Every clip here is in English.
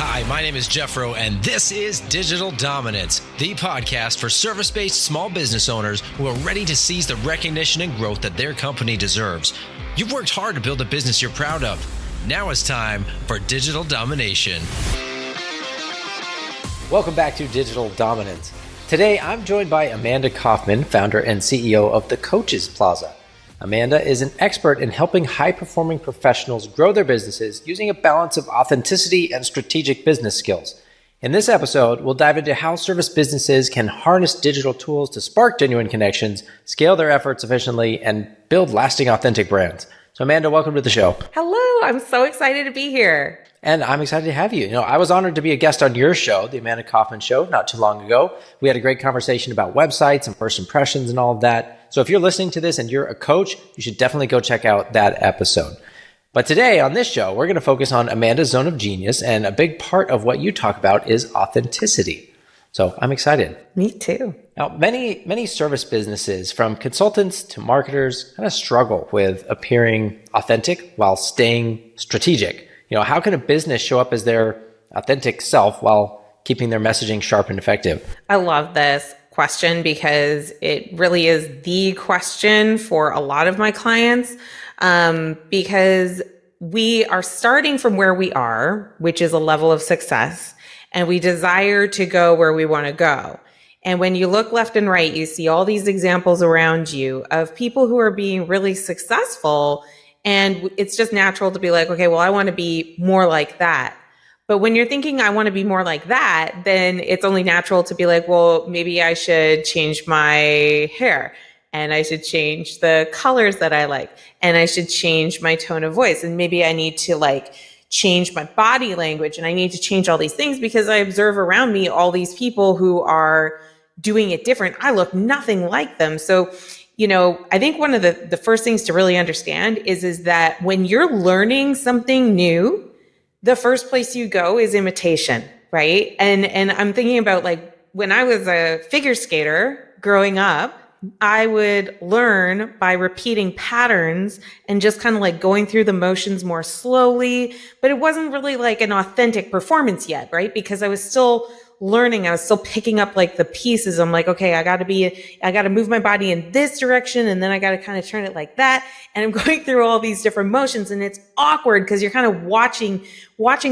Hi, my name is Jeffro, and this is Digital Dominance, the podcast for service-based small business owners who are ready to seize the recognition and growth that their company deserves. You've worked hard to build a business you're proud of. Now it's time for Digital Domination. Welcome back to Digital Dominance. Today, I'm joined by Amanda Kaufman, founder and CEO of the Coaches Plaza. Amanda is an expert in helping high-performing professionals grow their businesses using a balance of authenticity and strategic business skills. In this episode, we'll dive into how service businesses can harness digital tools to spark genuine connections, scale their efforts efficiently, and build lasting, authentic brands. So Amanda, welcome to the show. Hello, I'm so excited to be here. And I'm excited to have you. I was honored to be a guest on your show, the Amanda Kaufman Show, not too long ago. We had a great conversation about websites and first impressions and all of that. So if you're listening to this and you're a coach, you should definitely go check out that episode. But today on this show, we're going to focus on Amanda's zone of genius, and a big part of what you talk about is authenticity. So I'm excited. Me too. Now, many service businesses, from consultants to marketers, kind of struggle with appearing authentic while staying strategic. How can a business show up as their authentic self while keeping their messaging sharp and effective? I love this question because it really is the question for a lot of my clients, because we are starting from where we are, which is a level of success, and we desire to go where we want to go. And when you look left and right, you see all these examples around you of people who are being really successful. And it's just natural to be like, okay, well, I want to be more like that. But when you're thinking I want to be more like that, then it's only natural to be like, well, maybe I should change my hair, and I should change the colors that I like, and I should change my tone of voice. And maybe I need to change my body language, and I need to change all these things because I observe around me all these people who are doing it different. I look nothing like them. So I think one of the first things to really understand is that when you're learning something new, the first place you go is imitation, right? And I'm thinking about when I was a figure skater growing up, I would learn by repeating patterns and just kind of going through the motions more slowly, but it wasn't really an authentic performance yet, right? Because I was still learning. I was still picking up the pieces. I'm like, okay, I got to move my body in this direction, and then I got to kind of turn it like that. And I'm going through all these different motions, and it's awkward because you're kind of watching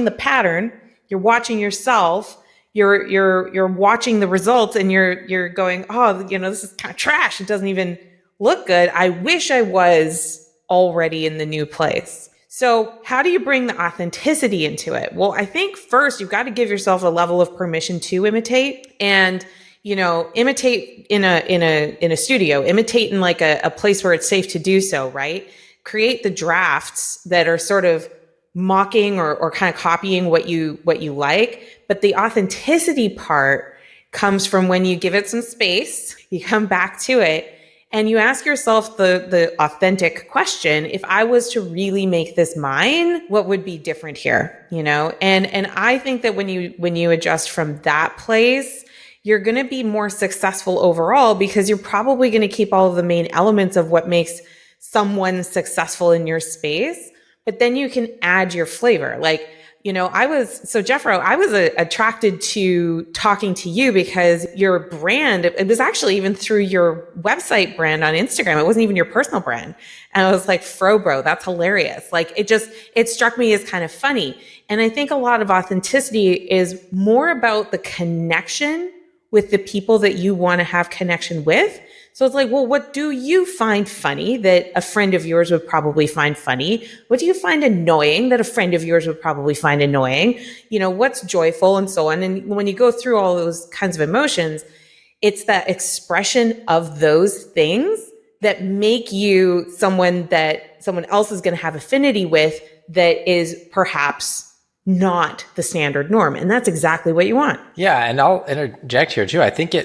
the pattern. You're watching yourself. You're watching the results, and you're going, oh, this is kind of trash. It doesn't even look good. I wish I was already in the new place. So how do you bring the authenticity into it? Well, I think first you've got to give yourself a level of permission to imitate, and imitate in a studio, imitate in a place where it's safe to do so, right? Create the drafts that are sort of mocking or kind of copying what you like. But the authenticity part comes from when you give it some space, you come back to it, and you ask yourself the authentic question: if I was to really make this mine, what would be different here? And I think that when you adjust from that place, you're going to be more successful overall, because you're probably going to keep all of the main elements of what makes someone successful in your space, but then you can add your flavor. Jeffro, I was attracted to talking to you because your brand, it was actually even through your website brand on Instagram. It wasn't even your personal brand. And I was like, FroBro, that's hilarious. It struck me as kind of funny. And I think a lot of authenticity is more about the connection with the people that you want to have connection with. So it's well, what do you find funny that a friend of yours would probably find funny? What do you find annoying that a friend of yours would probably find annoying? What's joyful, and so on. And when you go through all those kinds of emotions, it's that expression of those things that make you someone that someone else is going to have affinity with, that is perhaps not the standard norm. And that's exactly what you want. Yeah. And I'll interject here too. I think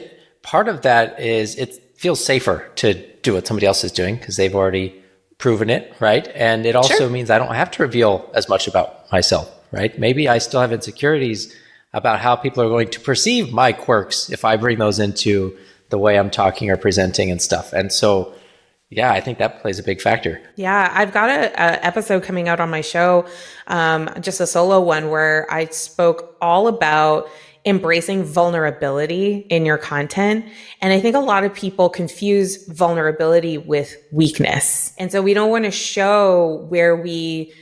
part of that is it feels safer to do what somebody else is doing because they've already proven it, right? And it also means I don't have to reveal as much about myself, right? Maybe I still have insecurities about how people are going to perceive my quirks if I bring those into the way I'm talking or presenting and stuff. And so, Yeah, I think that plays a big factor. Yeah, I've got a episode coming out on my show, just a solo one where I spoke all about embracing vulnerability in your content. And I think a lot of people confuse vulnerability with weakness. And so we don't want to show where we,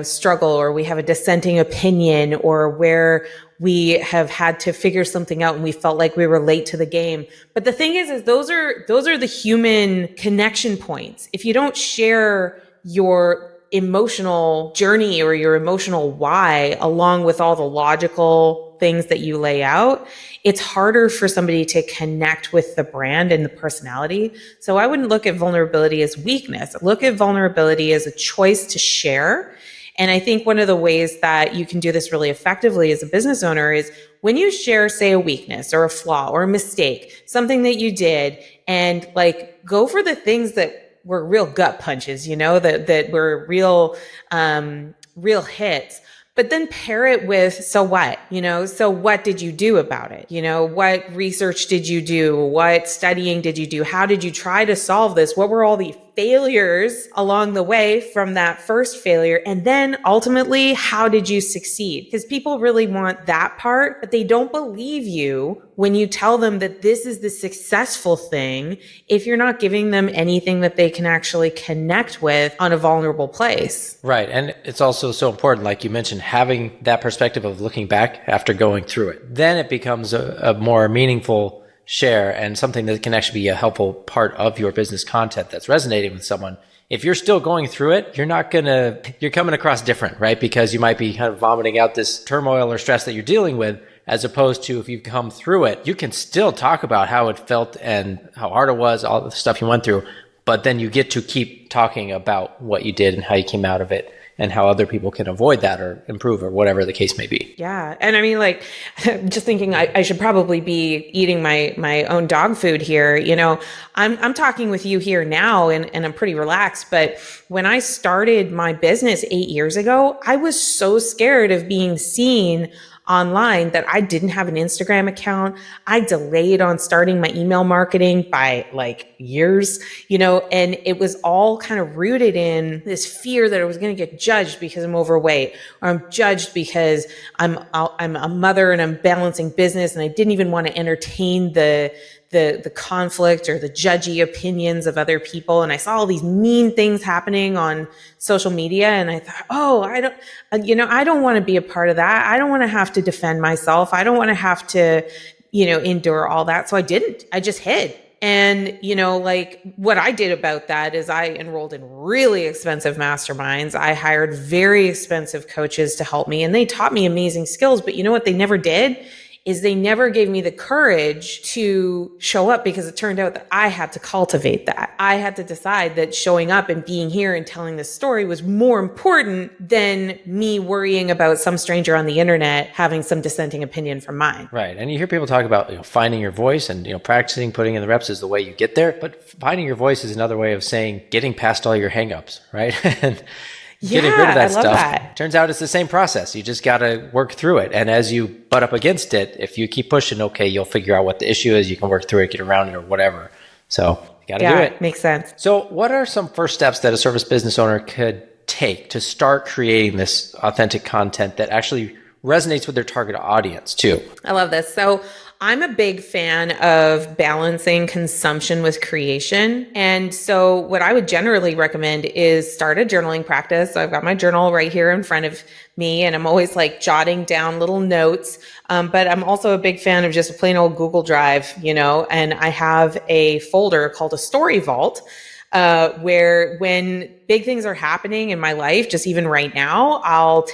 struggle, or we have a dissenting opinion, or where we have had to figure something out and we felt like we were late to the game. But the thing is those are the human connection points. If you don't share your emotional journey or your emotional why along with all the logical things that you lay out, it's harder for somebody to connect with the brand and the personality. So I wouldn't look at vulnerability as weakness. Look at vulnerability as a choice to share. And I think one of the ways that you can do this really effectively as a business owner is when you share, say, a weakness or a flaw or a mistake, something that you did, and like go for the things that were real gut punches, that were real hits. But then pair it with, so what, so what did you do about it? What research did you do? What studying did you do? How did you try to solve this? What were all the failures along the way from that first failure? And then ultimately, how did you succeed? Because people really want that part, but they don't believe you when you tell them that this is the successful thing if you're not giving them anything that they can actually connect with on a vulnerable place. Right. And it's also so important, like you mentioned, having that perspective of looking back after going through it. Then it becomes a more meaningful share and something that can actually be a helpful part of your business content that's resonating with someone. If you're still going through it, you're coming across different, right? Because you might be kind of vomiting out this turmoil or stress that you're dealing with, as opposed to if you've come through it, you can still talk about how it felt and how hard it was, all the stuff you went through, but then you get to keep talking about what you did and how you came out of it, and how other people can avoid that or improve or whatever the case may be. Yeah. And I mean, like, just thinking I should probably be eating my own dog food here. I'm talking with you here now and I'm pretty relaxed. But when I started my business 8 years ago, I was so scared of being seen online that I didn't have an Instagram account. I delayed on starting my email marketing by like years, and it was all kind of rooted in this fear that I was going to get judged because I'm overweight, or I'm judged because I'm a mother and I'm balancing business, and I didn't even want to entertain the conflict or the judgy opinions of other people. And I saw all these mean things happening on social media. And I thought, I don't want to be a part of that. I don't want to have to defend myself. I don't want to have to, endure all that. So I didn't. I just hid. And, like what I did about that is I enrolled in really expensive masterminds. I hired very expensive coaches to help me, and they taught me amazing skills. But you know what they never did? Is they never gave me the courage to show up, because it turned out that I had to cultivate that. I had to decide that showing up and being here and telling this story was more important than me worrying about some stranger on the internet having some dissenting opinion from mine. Right. And you hear people talk about finding your voice and practicing, putting in the reps is the way you get there. But finding your voice is another way of saying getting past all your hangups, right? And getting rid of that stuff. That. Turns out it's the same process. You just got to work through it. And as you butt up against it, if you keep pushing, okay, you'll figure out what the issue is. You can work through it, get around it, or whatever. So you got to do it. Makes sense. So what are some first steps that a service business owner could take to start creating this authentic content that actually resonates with their target audience too? I love this. So I'm a big fan of balancing consumption with creation. And so what I would generally recommend is start a journaling practice. So I've got my journal right here in front of me, and I'm always like jotting down little notes. But I'm also a big fan of just a plain old Google Drive, and I have a folder called a story vault, where when big things are happening in my life, just even right now, I'll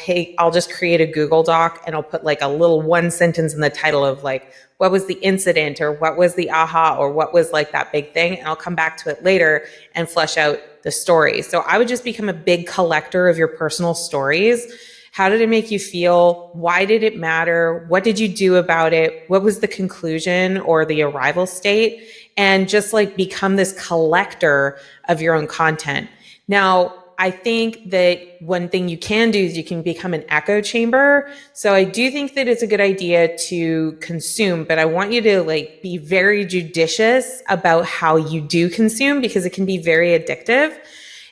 just create a Google Doc and I'll put like a little one sentence in the title of like, what was the incident, or what was the aha, or what was like that big thing. And I'll come back to it later and flesh out the story. So I would just become a big collector of your personal stories. How did it make you feel? Why did it matter? What did you do about it? What was the conclusion or the arrival state? And just like become this collector of your own content. Now, I think that one thing you can do is you can become an echo chamber. So I do think that it's a good idea to consume, but I want you to like be very judicious about how you do consume because it can be very addictive.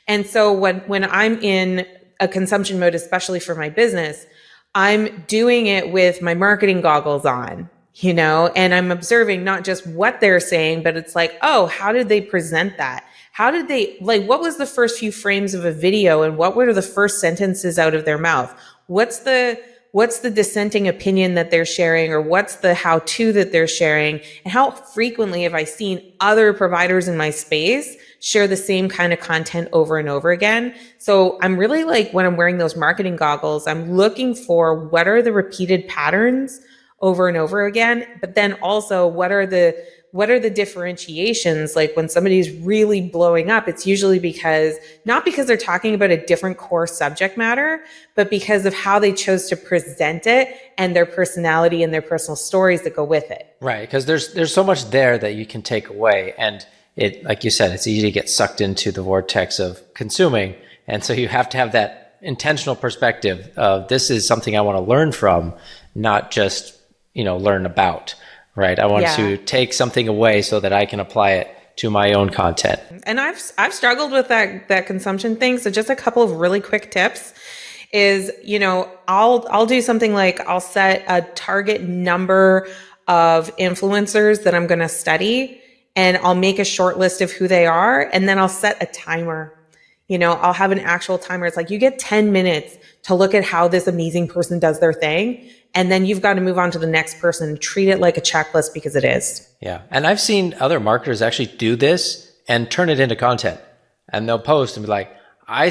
And so when I'm in a consumption mode, especially for my business, I'm doing it with my marketing goggles on, and I'm observing not just what they're saying, but it's like, oh, how did they present that? How did they, like, what was the first few frames of a video and what were the first sentences out of their mouth? What's the dissenting opinion that they're sharing, or what's the how-to that they're sharing? And how frequently have I seen other providers in my space share the same kind of content over and over again? So I'm really like, when I'm wearing those marketing goggles, I'm looking for what are the repeated patterns over and over again, but then also what are the differentiations? Like when somebody's really blowing up, it's usually not because they're talking about a different core subject matter, but because of how they chose to present it and their personality and their personal stories that go with it. Right. Because there's so much there that you can take away. And it, like you said, it's easy to get sucked into the vortex of consuming. And so you have to have that intentional perspective of this is something I want to learn from, not just, learn about. Right. I want to take something away so that I can apply it to my own content. And I've struggled with that consumption thing. So just a couple of really quick tips is, I'll do something like I'll set a target number of influencers that I'm going to study, and I'll make a short list of who they are. And then I'll set a timer. I'll have an actual timer. It's like you get 10 minutes to look at how this amazing person does their thing. And then you've got to move on to the next person. Treat it like a checklist because it is. Yeah. And I've seen other marketers actually do this and turn it into content. And they'll post and be like, I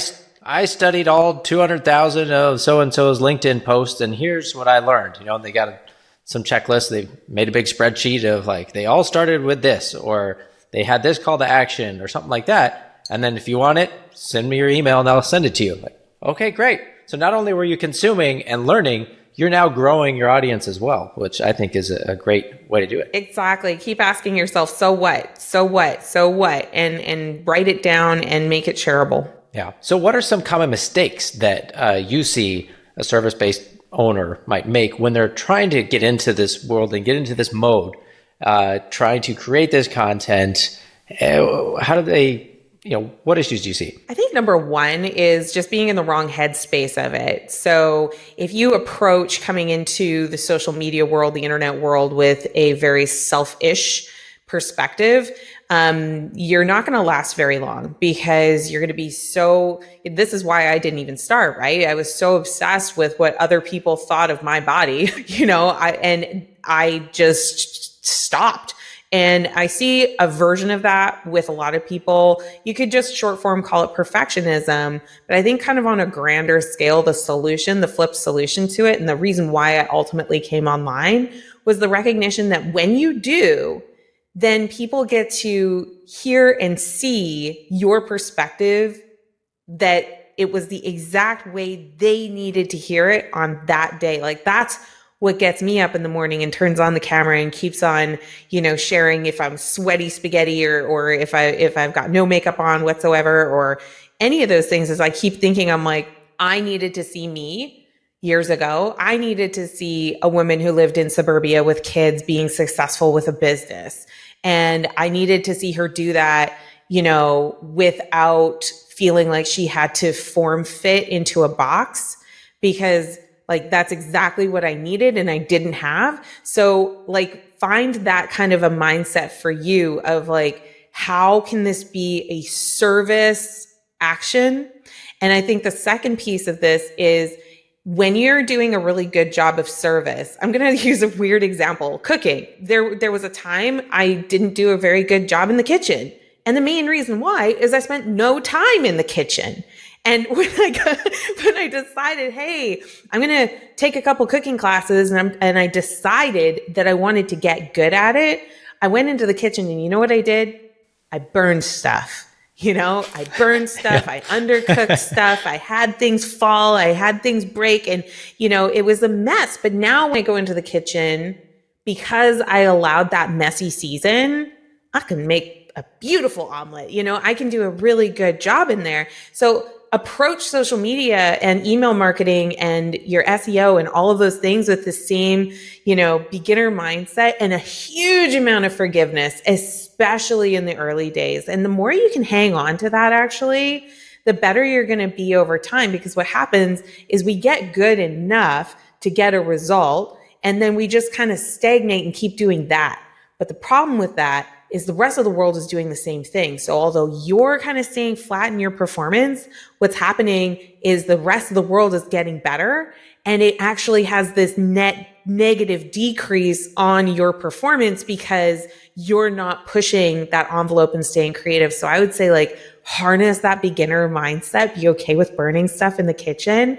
studied all 200,000 of so-and-so's LinkedIn posts, and here's what I learned. And they got some checklists. They made a big spreadsheet of like, they all started with this, or they had this call to action or something like that. And then if you want it, send me your email and I'll send it to you. Like, okay, great. So not only were you consuming and learning, you're now growing your audience as well, which I think is a great way to do it. Exactly. Keep asking yourself, so what? So what? So what? And write it down and make it shareable. Yeah. So what are some common mistakes that you see a service-based owner might make when they're trying to get into this world and get into this mode, trying to create this content? How do they, what issues do you see? I think number one is just being in the wrong headspace of it. So if you approach coming into the social media world, the internet world with a very selfish perspective, you're not going to last very long because you're going to be this is why I didn't even start, right? I was so obsessed with what other people thought of my body, and I just stopped. And I see a version of that with a lot of people. You could just short form call it perfectionism, but I think kind of on a grander scale, the flip solution to it, and the reason why I ultimately came online was the recognition that when you do, then people get to hear and see your perspective, that it was the exact way they needed to hear it on that day. Like that's what gets me up in the morning and turns on the camera and keeps on, sharing if I'm sweaty spaghetti or if I've got no makeup on whatsoever or any of those things, is I keep thinking, I'm like, I needed to see me years ago. I needed to see a woman who lived in suburbia with kids being successful with a business. And I needed to see her do that, without feeling like she had to form fit into a box, because like that's exactly what I needed and I didn't have. So like find that kind of a mindset for you of like, how can this be a service action? And I think the second piece of this is when you're doing a really good job of service, I'm going to use a weird example, cooking. There was a time I didn't do a very good job in the kitchen. And the main reason why is I spent no time in the kitchen. And when I decided, hey, I'm going to take a couple cooking classes and I decided that I wanted to get good at it, I went into the kitchen and you know what I did? I burned stuff. I burned stuff. I undercooked stuff. I had things fall. I had things break. And, it was a mess. But now when I go into the kitchen, because I allowed that messy season, I can make a beautiful omelet. I can do a really good job in there. So approach social media and email marketing and your SEO and all of those things with the same, beginner mindset and a huge amount of forgiveness, especially in the early days. And the more you can hang on to that, actually, the better you're going to be over time, because what happens is we get good enough to get a result, and then we just kind of stagnate and keep doing that. But the problem with that is the rest of the world is doing the same thing. So although you're kind of staying flat in your performance, what's happening is the rest of the world is getting better, and it actually has this net negative decrease on your performance because you're not pushing that envelope and staying creative. So I would say, like, harness that beginner mindset, be okay with burning stuff in the kitchen,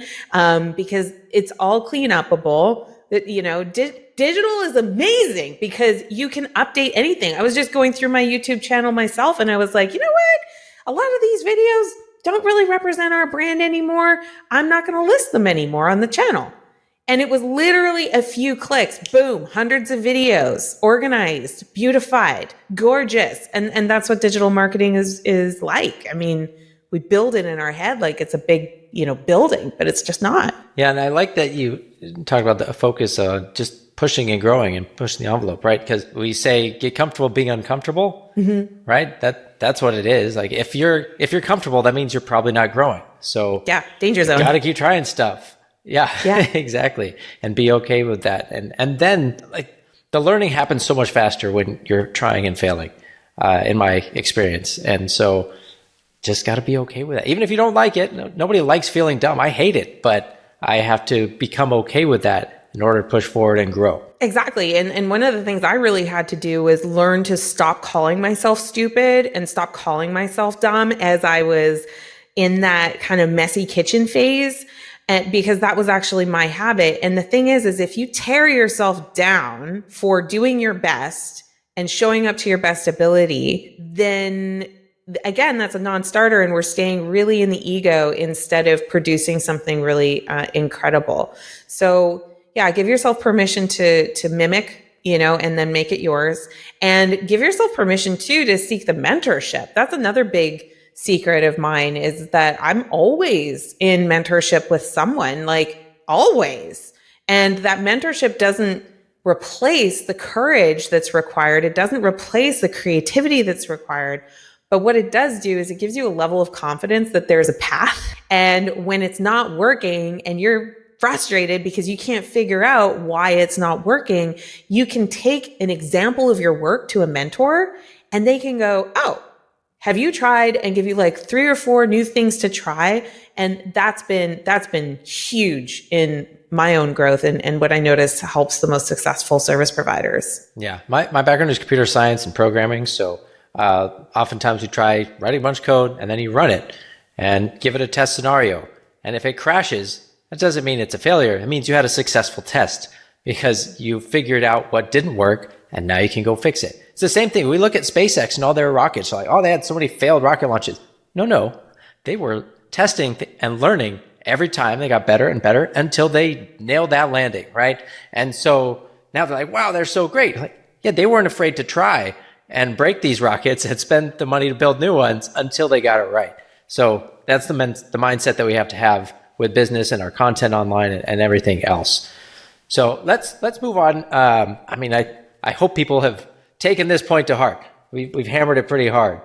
because it's all clean upable. That, digital is amazing because you can update anything. I was just going through my YouTube channel myself, and I was like, you know what? A lot of these videos don't really represent our brand anymore. I'm not going to list them anymore on the channel. And it was literally a few clicks, boom, hundreds of videos, organized, beautified, gorgeous. And that's what digital marketing is like. I mean, we build it in our head like it's a big, building, but it's just not. Yeah. And I like that you talk about the focus on just pushing and growing and pushing the envelope, right? Because we say, get comfortable being uncomfortable, right? That's what it is. Like, if you're comfortable, that means you're probably not growing. So yeah, danger zone. You got to keep trying stuff. Yeah, exactly. And be okay with that. And then, like, the learning happens so much faster when you're trying and failing, in my experience. And so just got to be okay with that. Even if you don't like it, nobody likes feeling dumb. I hate it, but I have to become okay with that in order to push forward and grow. Exactly. And one of the things I really had to do was learn to stop calling myself stupid and stop calling myself dumb as I was in that kind of messy kitchen phase. And because that was actually my habit. And the thing is if you tear yourself down for doing your best and showing up to your best ability, then again, that's a non-starter, and we're staying really in the ego instead of producing something really incredible. So yeah, give yourself permission to mimic, and then make it yours, and give yourself permission too to seek the mentorship. That's another big secret of mine, is that I'm always in mentorship with someone, like always. And that mentorship doesn't replace the courage that's required. It doesn't replace the creativity that's required. But what it does do is it gives you a level of confidence that there's a path. And when it's not working and you're frustrated because you can't figure out why it's not working, you can take an example of your work to a mentor, and they can go, oh, have you tried, and give you like 3 or 4 new things to try. And that's been huge in my own growth, and what I notice helps the most successful service providers. Yeah. My background is computer science and programming. So oftentimes you try writing a bunch of code and then you run it and give it a test scenario. And if it crashes, that doesn't mean it's a failure. It means you had a successful test because you figured out what didn't work, and now you can go fix it. It's the same thing. We look at SpaceX and all their rockets, like, oh, they had so many failed rocket launches. No. They were testing and learning every time. They got better and better until they nailed that landing, right? And so now they're like, wow, they're so great. Like, yeah, they weren't afraid to try and break these rockets and spend the money to build new ones until they got it right. So that's the mindset that we have to have with business and our content online and everything else. So let's move on. I hope people have taken this point to heart. We've hammered it pretty hard.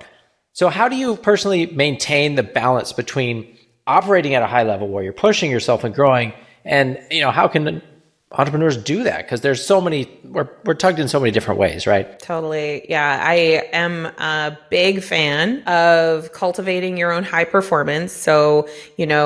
So how do you personally maintain the balance between operating at a high level where you're pushing yourself and growing, and how can entrepreneurs do that? Because there's so many, we're tugged in so many different ways, right? Totally. Yeah. I am a big fan of cultivating your own high performance. So,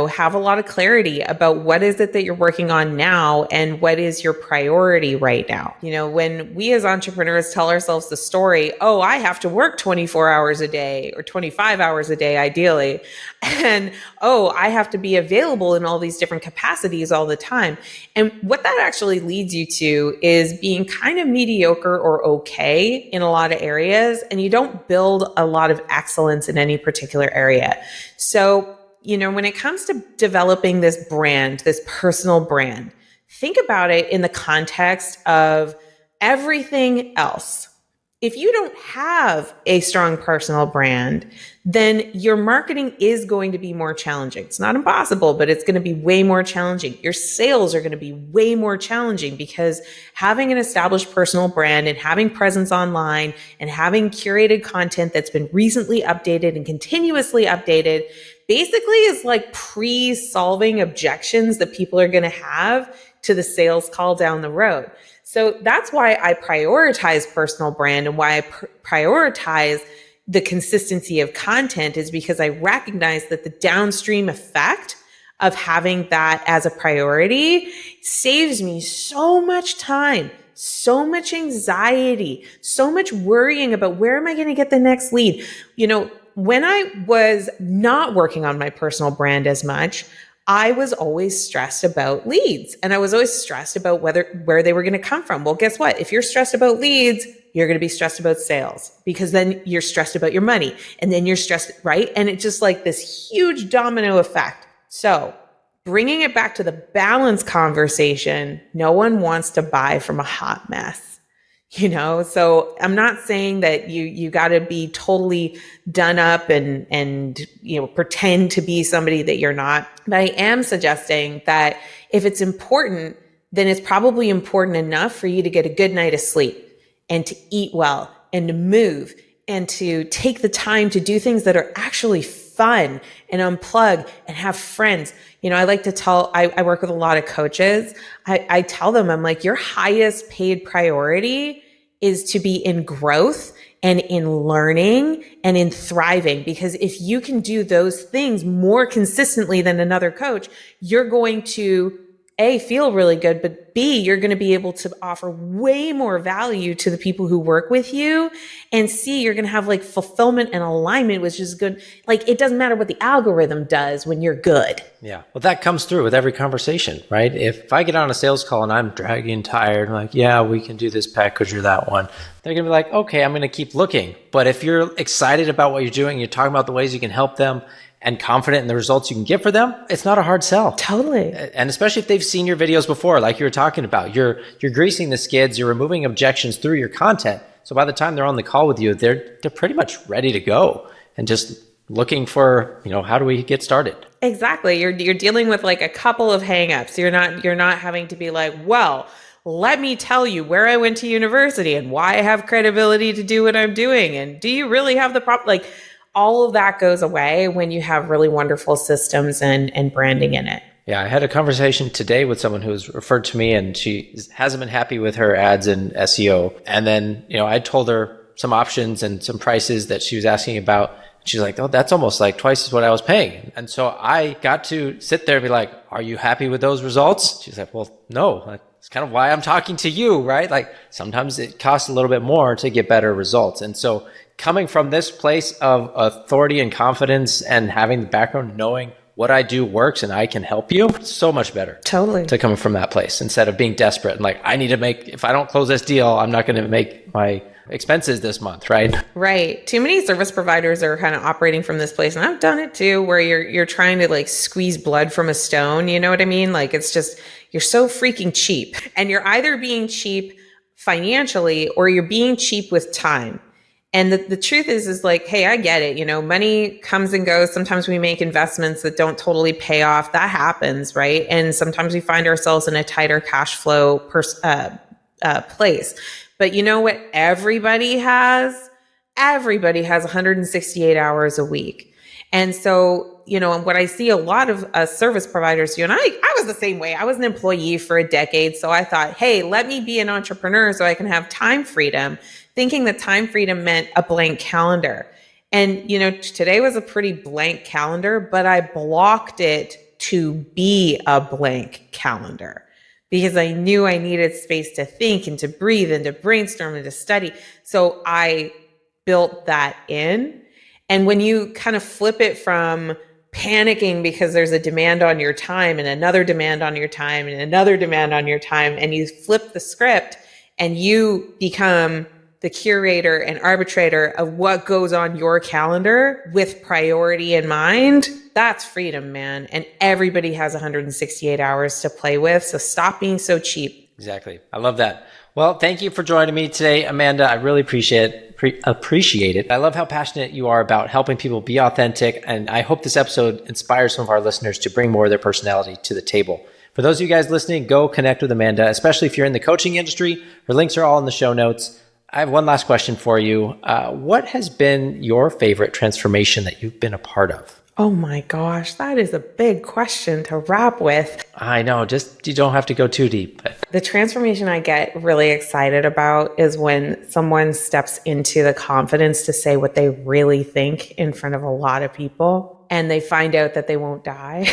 have a lot of clarity about what is it that you're working on now and what is your priority right now. When we as entrepreneurs tell ourselves the story, oh, I have to work 24 hours a day or 25 hours a day, ideally. And, oh, I have to be available in all these different capacities all the time. And what that actually leads you to is being kind of mediocre or okay in a lot of areas, and you don't build a lot of excellence in any particular area. So, when it comes to developing this brand, this personal brand, think about it in the context of everything else if you don't have a strong personal brand, then your marketing is going to be more challenging. It's not impossible, but it's going to be way more challenging. Your sales are going to be way more challenging because having an established personal brand and having presence online and having curated content that's been recently updated and continuously updated basically is like pre-solving objections that people are going to have to the sales call down the road. So that's why I prioritize personal brand and why I prioritize the consistency of content is because I recognize that the downstream effect of having that as a priority saves me so much time, so much anxiety, so much worrying about where am I going to get the next lead. When I was not working on my personal brand as much, I was always stressed about leads and I was always stressed about where they were going to come from. Well, guess what? If you're stressed about leads, you're going to be stressed about sales because then you're stressed about your money and then you're stressed, right? And it's just like this huge domino effect. So bringing it back to the balance conversation, no one wants to buy from a hot mess. So I'm not saying that you got to be totally done up and pretend to be somebody that you're not. But I am suggesting that if it's important, then it's probably important enough for you to get a good night of sleep and to eat well and to move and to take the time to do things that are actually fun and unplug and have friends. I like to tell, I work with a lot of coaches. I tell them, I'm like, your highest paid priority is to be in growth and in learning and in thriving. Because if you can do those things more consistently than another coach, you're going to A, feel really good, but B, you're going to be able to offer way more value to the people who work with you. And C, you're going to have like fulfillment and alignment, which is good. Like it doesn't matter what the algorithm does when you're good. Yeah. Well, that comes through with every conversation, right? If I get on a sales call and I'm dragging tired, I'm like, yeah, we can do this package or that one. They're going to be like, okay, I'm going to keep looking. But if you're excited about what you're doing, you're talking about the ways you can help them and confident in the results you can get for them, it's not a hard sell. Totally. And especially if they've seen your videos before, like you were talking about, you're greasing the skids, you're removing objections through your content. So by the time they're on the call with you, they're pretty much ready to go and just looking for, how do we get started? Exactly. You're dealing with like a couple of hangups. You're not having to be like, well, let me tell you where I went to university and why I have credibility to do what I'm doing. And do you really have the problem? Like, all of that goes away when you have really wonderful systems and branding in it. Yeah, I had a conversation today with someone who's referred to me and she hasn't been happy with her ads in SEO. And then, I told her some options and some prices that she was asking about. She's like, oh, that's almost like twice as what I was paying. And so I got to sit there and be like, are you happy with those results? She's like, well, no. That's kind of why I'm talking to you, right? Like sometimes it costs a little bit more to get better results. And so coming from this place of authority and confidence and having the background, knowing what I do works and I can help you, so much better. Totally. To come from that place instead of being desperate and like, I need to if I don't close this deal, I'm not going to make my expenses this month, right? Right. Too many service providers are kind of operating from this place. And I've done it too, where you're trying to like squeeze blood from a stone. You know what I mean? Like it's just, you're so freaking cheap and you're either being cheap financially or you're being cheap with time. And the truth is like, hey, I get it. Money comes and goes. Sometimes we make investments that don't totally pay off. That happens, right? And sometimes we find ourselves in a tighter cash flow place. But you know what? Everybody has 168 hours a week. And so, what I see a lot of service providers do, and I was the same way. I was an employee for a decade. So I thought, hey, let me be an entrepreneur so I can have time freedom, thinking that time freedom meant a blank calendar. And, today was a pretty blank calendar, but I blocked it to be a blank calendar because I knew I needed space to think and to breathe and to brainstorm and to study. So I built that in. And when you kind of flip it from panicking because there's a demand on your time and another demand on your time and another demand on your time, and you flip the script and you become the curator and arbitrator of what goes on your calendar with priority in mind, that's freedom, man. And everybody has 168 hours to play with. So stop being so cheap. Exactly. I love that. Well, thank you for joining me today, Amanda. I really appreciate it. I love how passionate you are about helping people be authentic, and I hope this episode inspires some of our listeners to bring more of their personality to the table. For those of you guys listening, go connect with Amanda, especially if you're in the coaching industry. Her links are all in the show notes. I have one last question for you. What has been your favorite transformation that you've been a part of? Oh my gosh, that is a big question to wrap with. I know, just you don't have to go too deep. But the transformation I get really excited about is when someone steps into the confidence to say what they really think in front of a lot of people, and they find out that they won't die.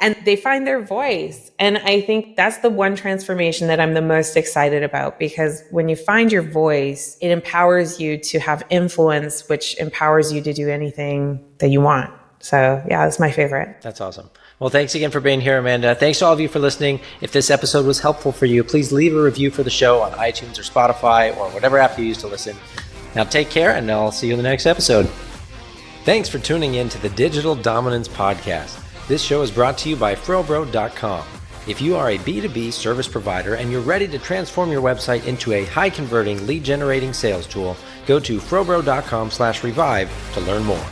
And they find their voice. And I think that's the one transformation that I'm the most excited about, because when you find your voice, it empowers you to have influence, which empowers you to do anything that you want. So yeah, that's my favorite. That's awesome. Well, thanks again for being here, Amanda. Thanks to all of you for listening. If this episode was helpful for you, please leave a review for the show on iTunes or Spotify or whatever app you use to listen. Now take care, and I'll see you in the next episode. Thanks for tuning in to the Digital Dominance Podcast. This show is brought to you by FroBro.com. If you are a B2B service provider and you're ready to transform your website into a high-converting, lead-generating sales tool, go to FroBro.com/revive to learn more.